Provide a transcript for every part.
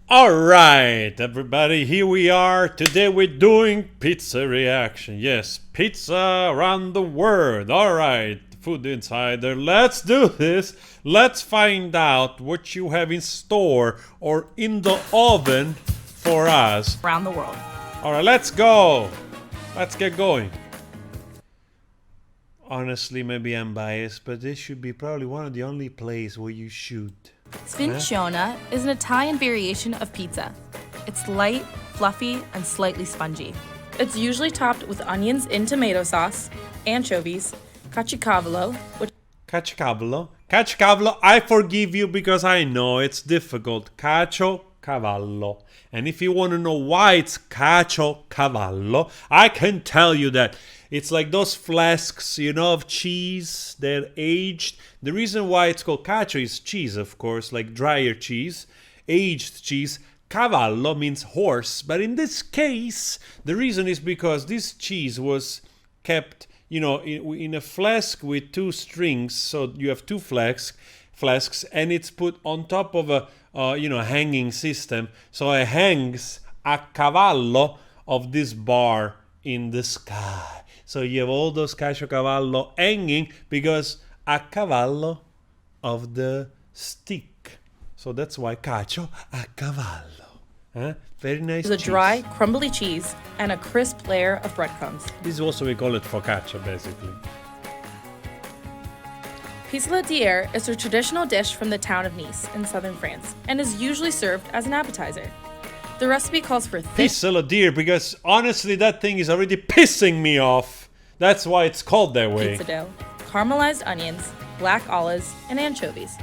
Alright, everybody, here we are. Today we're doing pizza reaction. Yes, pizza around the world. Alright, Food Insider, let's do this. Let's find out what you have in store or in the oven for us. Around the world. Alright, let's go. Let's get going. Honestly, maybe I'm biased, but this should be probably one of the only places where you shoot. Spinna is an Italian variation of pizza. It's light, fluffy, and slightly spongy. It's usually topped with onions in tomato sauce, anchovies, caciocavallo, which Caciocavallo, I forgive you because I know it's difficult. Caciocavallo. And if you want to know why it's caciocavallo, I can tell you that. It's like those flasks, you know, of cheese. They're aged. The reason why it's called cacio is cheese, of course, like drier cheese, aged cheese. Cavallo means horse. But in this case, the reason is because this cheese was kept, you know, in a flask with two strings. So you have two flasks, and it's put on top of a, hanging system. So it hangs a cavallo of this bar in the sky. So you have all those caciocavallo hanging because a cavallo of the stick. So that's why cacio a cavallo. Huh? Very nice. is a cheese. dry, crumbly cheese and a crisp layer of breadcrumbs. This is also we call it focaccia, basically. Pizzella Dier is a traditional dish from the town of Nice in southern France and is usually served as an appetizer. The recipe calls for thick Pizzella Dier, because honestly that thing is already pissing me off. That's why it's called that way. pizza dough, caramelized onions, black olives, and anchovies.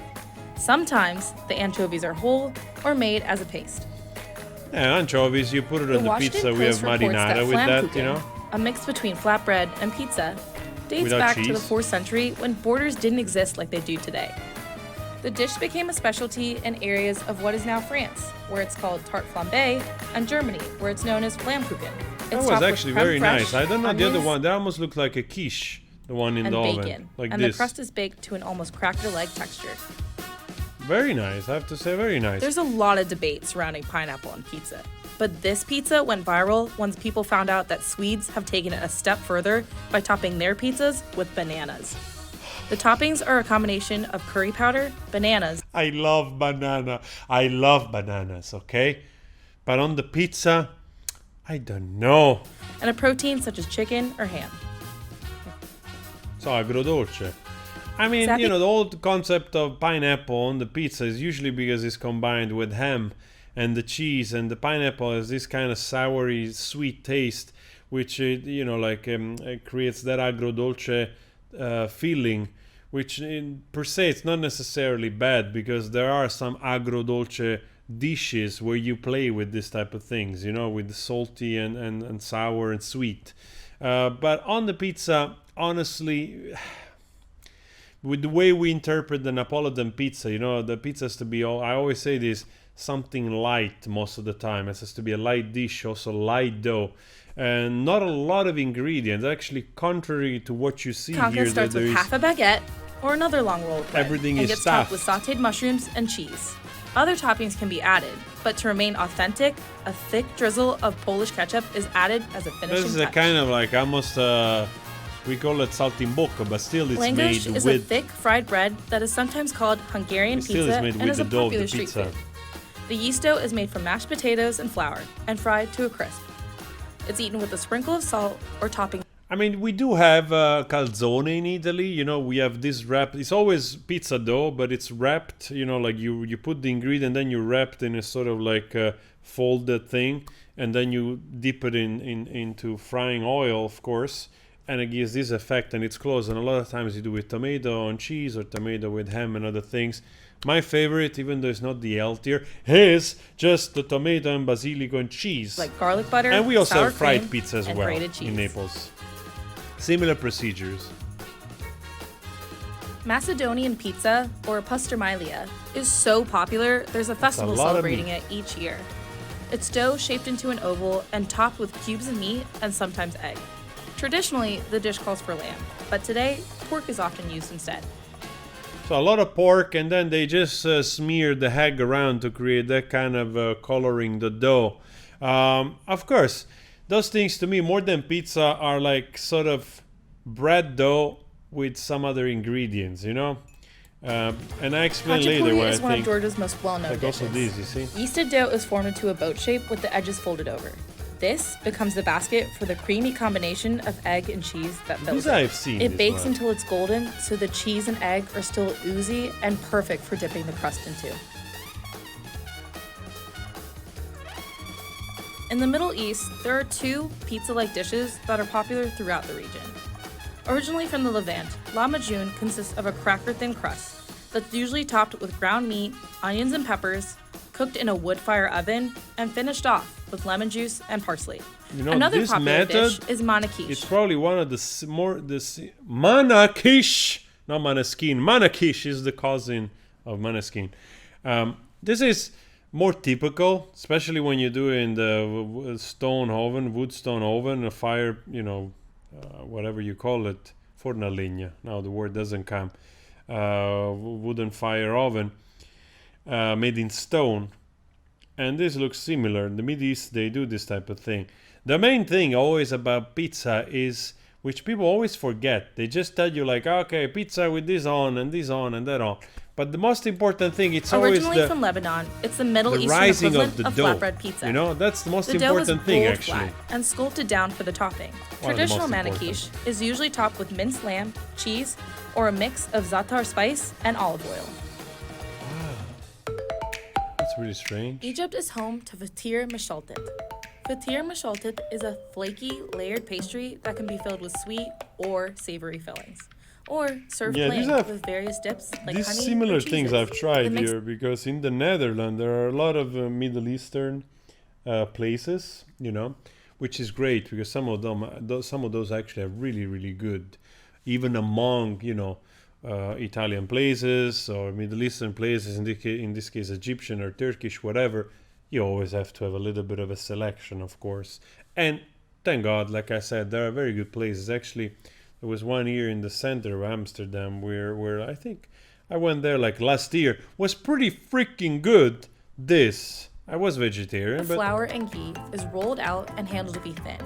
Sometimes the anchovies are whole or made as a paste. Yeah, anchovies, you put it on the Washington pizza. We have Post reports marinara that with that, Flammkuchen, you know. a mix between flatbread and pizza, dates Without back to the cheese? 4th century when borders didn't exist like they do today. The dish became a specialty in areas of what is now France, where it's called tarte flambée, and Germany, where it's known as Flammkuchen. That It's was topped with actually creme very fraiche, nice. I don't know the other onions, one. That almost looked like a quiche, the one in and the bacon, oven, like and this. the crust is baked to an almost cracker-like texture. Very nice. I have to say, very nice. There's a lot of debate surrounding pineapple on pizza, but this pizza went viral once people found out that Swedes have taken it a step further by topping their pizzas with bananas. The toppings are a combination of curry powder, bananas, I love banana. I love bananas. Okay, but on the pizza, I don't know. and a protein such as chicken or ham. So agrodolce. I mean, Exactly. you know, the old concept of pineapple on the pizza is usually because it's combined with ham and the cheese, and the pineapple has this kind of soury, sweet taste, which creates that agrodolce feeling, which per se it's not necessarily bad, because there are some agrodolce dishes where you play with this type of things, you know, with the salty and sour and sweet. But on the pizza, honestly, with the way we interpret the Neapolitan pizza, you know, the pizza has to be, I always say this, something light most of the time. It has to be a light dish, also light dough, and not a lot of ingredients. Actually, contrary to what you see Conca here, starts with half a baguette or another long roll of bread Everything and is gets topped with stuffed. sautéed mushrooms and cheese. Other toppings can be added, but to remain authentic, a thick drizzle of Polish ketchup is added as a finishing this is a touch. kind of like almost, we call it saltimbocca, but still it's Langosh made is a with, thick fried bread that is sometimes called Hungarian still pizza is made and with is the a dough of popular the street pizza. food. The yeast dough is made from mashed potatoes and flour and fried to a crisp. It's eaten with a sprinkle of salt or topping. I mean, we do have calzone in Italy. You know, we have this wrap. It's always pizza dough, but it's wrapped. You know, like you put the ingredient, then you wrap it in a sort of like folded thing, and then you dip it into frying oil, of course, and it gives this effect, and it's closed. And a lot of times you do with tomato on cheese or tomato with ham and other things. My favorite, even though it's not the healthier, is just the tomato and basilico and cheese. Like garlic butter, And we also sour have fried cream, pizza as and well grated cheese. in Naples. Similar procedures. Macedonian Pizza, or pastermilia, is so popular there's a festival lot of celebrating meat. it each year. It's dough shaped into an oval and topped with cubes of meat and sometimes egg. Traditionally, the dish calls for lamb, but today, pork is often used instead. So a lot of pork, and then they just smear the egg around to create that kind of coloring the dough. Of course, those things to me, more than pizza, are like sort of bread dough with some other ingredients, you know? And I explain later why I is one of think. Georgia's most well-known Like dishes. also these, you see? Yeasted dough is formed into a boat shape with the edges folded over. This becomes the basket for the creamy combination of egg and cheese that fills These it. I've seen. It this bakes one. until it's golden, so the cheese and egg are still oozy and perfect for dipping the crust into. In the Middle East, there are two pizza-like dishes that are popular throughout the region. Originally from the Levant, lahmacun consists of a cracker-thin crust that's usually topped with ground meat, onions and peppers, cooked in a wood fire oven, and finished off with lemon juice and parsley. You know, Another this popular dish method, is manakish. it's probably one of the Manakish, not Maneskin. Manakish is the cousin of Maneskin. This is more typical, especially when you do it in the stone oven, wood stone oven, a fire, you know, whatever you call it, forna legna. Now the word doesn't come. Wooden fire oven made in stone. And this looks similar. In the Middle East, they do this type of thing. The main thing always about pizza is, which people always forget, they just tell you like, okay, pizza with this on and this on and that on. But the most important thing, it's Originally always from Lebanon, it's the Middle the Eastern rising equivalent of the dough. flatbread pizza. You know, that's the most The dough is important thing rolled actually. flat and sculpted down for the topping. One of the Traditional most manakish is usually topped with minced lamb, cheese, or a mix of za'atar spice and olive oil. That's really strange. Egypt is home to fatir mashaltit. Fatir mashaltit is a flaky, layered pastry that can be filled with sweet or savory fillings, or served Yeah, plain these are- with various dips like These honey similar or things cheeses. I've tried The mix- here, because in the Netherlands there are a lot of Middle Eastern places, you know, which is great because some of those actually are really, really good, even among, you know, Italian places or Middle Eastern places. In this case, Egyptian or Turkish, whatever. You always have to have a little bit of a selection, of course. And thank God, like I said, there are very good places. Actually, there was one here in the center of Amsterdam where I think I went there like last year. Was pretty freaking good. This. I was vegetarian, The but flour and ghee is rolled out and handled to be thin,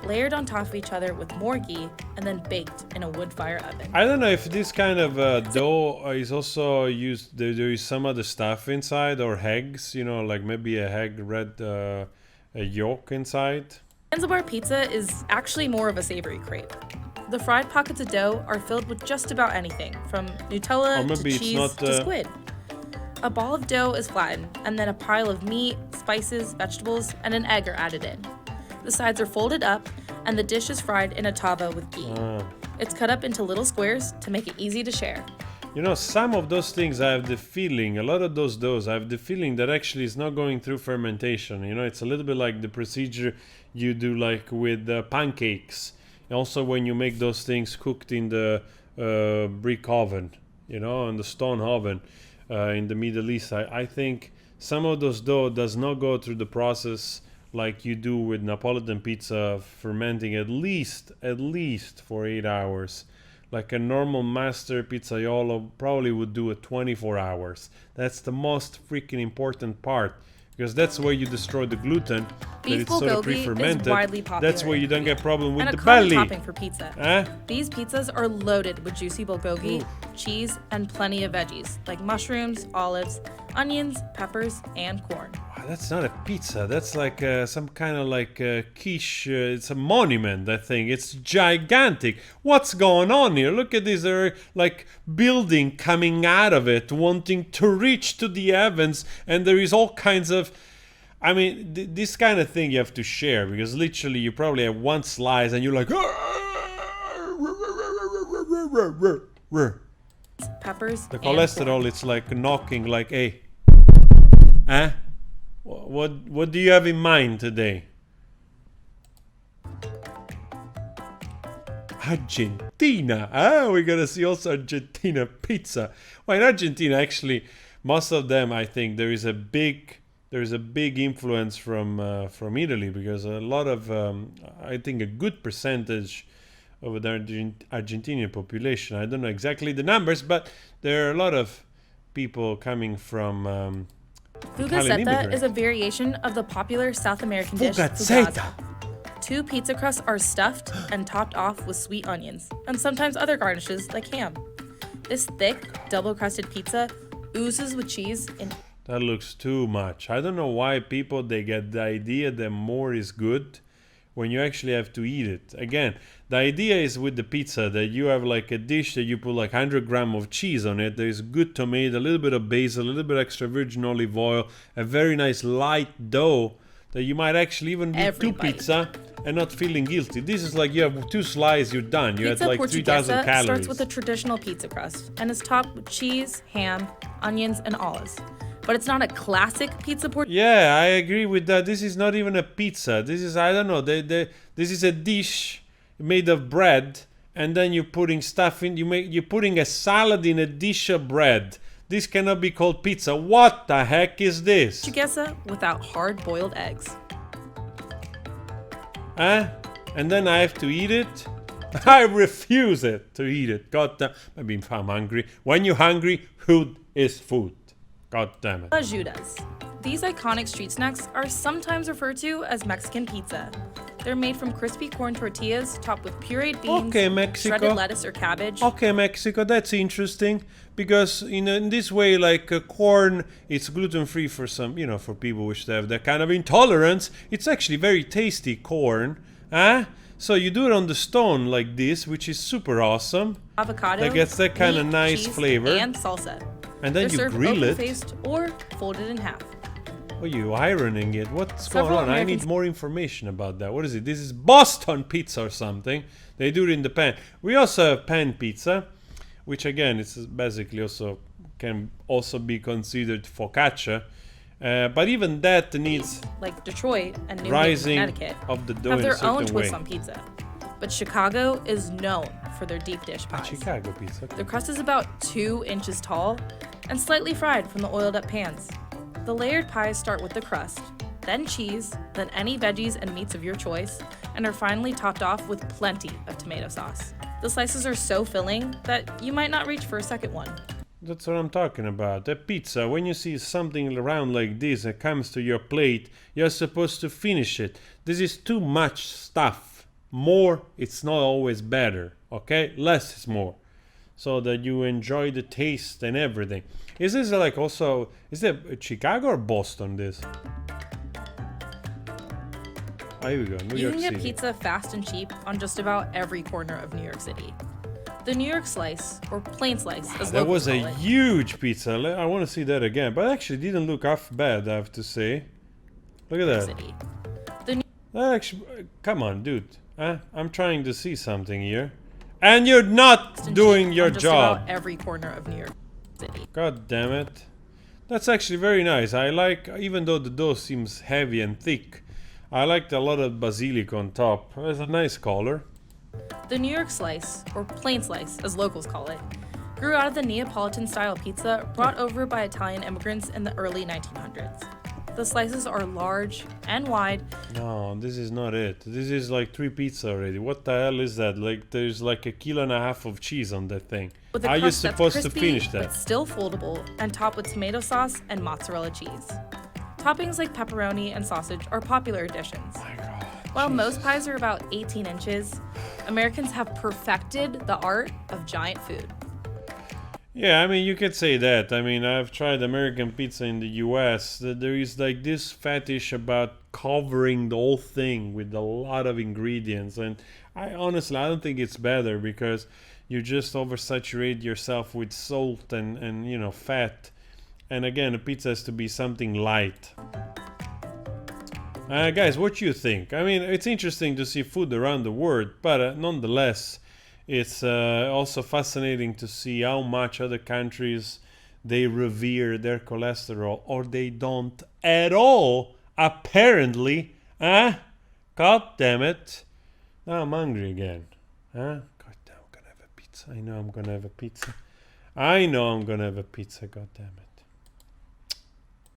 layered on top of each other with more ghee, and then baked in a wood fire oven. I don't know if this kind of dough is also used. There is some other stuff inside, or eggs. You know, like maybe a egg red a yolk inside. Zanzibar pizza is actually more of a savory crepe. The fried pockets of dough are filled with just about anything, from Nutella Or maybe to it's cheese not, to squid. A ball of dough is flattened, and then a pile of meat, spices, vegetables, and an egg are added in. The sides are folded up, and the dish is fried in a tava with ghee. It's cut up into little squares to make it easy to share. You know, some of those things I have the feeling, a lot of those doughs, I have the feeling that actually is not going through fermentation. You know, it's a little bit like the procedure you do like with pancakes. Also when you make those things cooked in the brick oven, you know, in the stone oven in the Middle East. I think some of those dough does not go through the process like you do with Neapolitan pizza, fermenting at least for 8 hours. Like a normal master pizzaiolo probably would do it 24 hours. That's the most freaking important part, because that's where you destroy the gluten. That Beef it's sort of bulgogi pre-fermented. is widely popular. That's where you don't get problem with and the a common belly. topping for pizza. Huh? These pizzas are loaded with juicy bulgogi, cheese, and plenty of veggies like mushrooms, olives, onions, peppers, and corn. Wow, that's not a pizza. That's like some kind of like quiche. It's a monument, I think. It's gigantic. What's going on here? Look at this. There are like building coming out of it, wanting to reach to the heavens, and there is all kinds of. I mean, this kind of thing you have to share, because literally you probably have one slice and you're like, Peppers, the and cholesterol. It's like knocking, like, hey, huh? What do you have in mind today? Argentina. Ah, we're gonna see also Argentina pizza. Well, in Argentina, actually, most of them, I think, there is a big influence from Italy, because a lot of, I think, a good percentage of the Argentinian population. I don't know exactly the numbers, but there are a lot of people coming from Fugazzetta is a variation of the popular South American dish Fugazzetta. fugazza. 2 pizza crusts are stuffed and topped off with sweet onions, and sometimes other garnishes like ham. This thick, double-crusted pizza oozes with cheese in... That looks too much. I don't know why people, they get the idea that more is good when you actually have to eat it. Again, the idea is with the pizza that you have like a dish that you put like 100 grams of cheese on it. There is good tomato, a little bit of basil, a little bit extra virgin olive oil, a very nice light dough that you might actually even do 2 pizza and not feeling guilty. This is like you have 2 slices, you're done. You had like 3,000 calories. Starts with a traditional pizza crust and is topped with cheese, ham, onions, and olives. But it's not a classic pizza portuguesa. Yeah, I agree with that. This is not even a pizza. This is, I don't know, this is a dish made of bread, and then you're putting stuff in. You're putting a salad in a dish of bread. This cannot be called pizza. What the heck is this? Portuguesa without hard-boiled eggs. And then I have to eat it? I refuse to eat it. God damn. Maybe if I'm hungry. When you're hungry, food is food. God damn it. Ajudas. These iconic street snacks are sometimes referred to as Mexican pizza. They're made from crispy corn tortillas topped with pureed beans, shredded lettuce or cabbage. Okay, Mexico, that's interesting because in this way, like corn, it's gluten-free for some, for people which have that kind of intolerance. It's actually very tasty corn, So you do it on the stone like this, which is super awesome. Avocado, that gets that kind of nice cheese, flavor. And salsa. And then They're you grill it. Open-faced or folded in half. Oh, you ironing it? What's Several going on? I need more information about that. What is it? This is Boston pizza or something. They do it in the pan. We also have pan pizza, which again, it's basically also can also be considered focaccia. But even that needs like Detroit and New rising Haven, Connecticut of the dough have in a their own certain twist way. on pizza. But Chicago is known for their deep dish pies. Chicago pizza. Okay. The crust is about 2 inches tall and slightly fried from the oiled up pans. The layered pies start with the crust, then cheese, then any veggies and meats of your choice, and are finally topped off with plenty of tomato sauce. The slices are so filling that you might not reach for a second one. That's what I'm talking about. A pizza, when you see something around like this that comes to your plate, you're supposed to finish it. This is too much stuff. More, it's not always better, okay? Less is more. So that you enjoy the taste and everything. Is this like also, is it Chicago or Boston this? Oh, here we go, New York City. You can get pizza fast and cheap on just about every corner of New York City. The New York slice, or plain slice, as that was locals a call it. huge pizza. I want to see that again. But actually didn't look half bad, I have to say. Look at that. City. The That actually, come on, dude. I'm trying to see something here. And you're not doing your just job. About every corner of New York City. God damn it. That's actually very nice. I like, even though the dough seems heavy and thick, I liked a lot of basilic on top. It's a nice color. The New York slice, or plain slice, as locals call it, grew out of the Neapolitan style pizza brought over by Italian immigrants in the early 1900s. The slices are large and wide. No, this is not it. This is like 3 pizza already. What the hell is that? Like there's like 1.5 kilos of cheese on that thing. With a How are you crust that's supposed to crispy, finish that? but still foldable and topped with tomato sauce and mozzarella cheese. Toppings like pepperoni and sausage are popular additions. Oh my God. While Jesus. most pies are about 18 inches, Americans have perfected the art of giant food. Yeah, I mean, you could say that. I mean, I've tried American pizza in the US. There is like this fetish about covering the whole thing with a lot of ingredients. And I honestly don't think it's better because you just oversaturate yourself with salt and fat. And again, a pizza has to be something light. Guys, what do you think? I mean, it's interesting to see food around the world, but nonetheless, it's also fascinating to see how much other countries they revere their cholesterol, or they don't at all, apparently. God damn it. Now I'm hungry again. God damn, I'm gonna have a pizza. I know I'm gonna have a pizza. God damn it.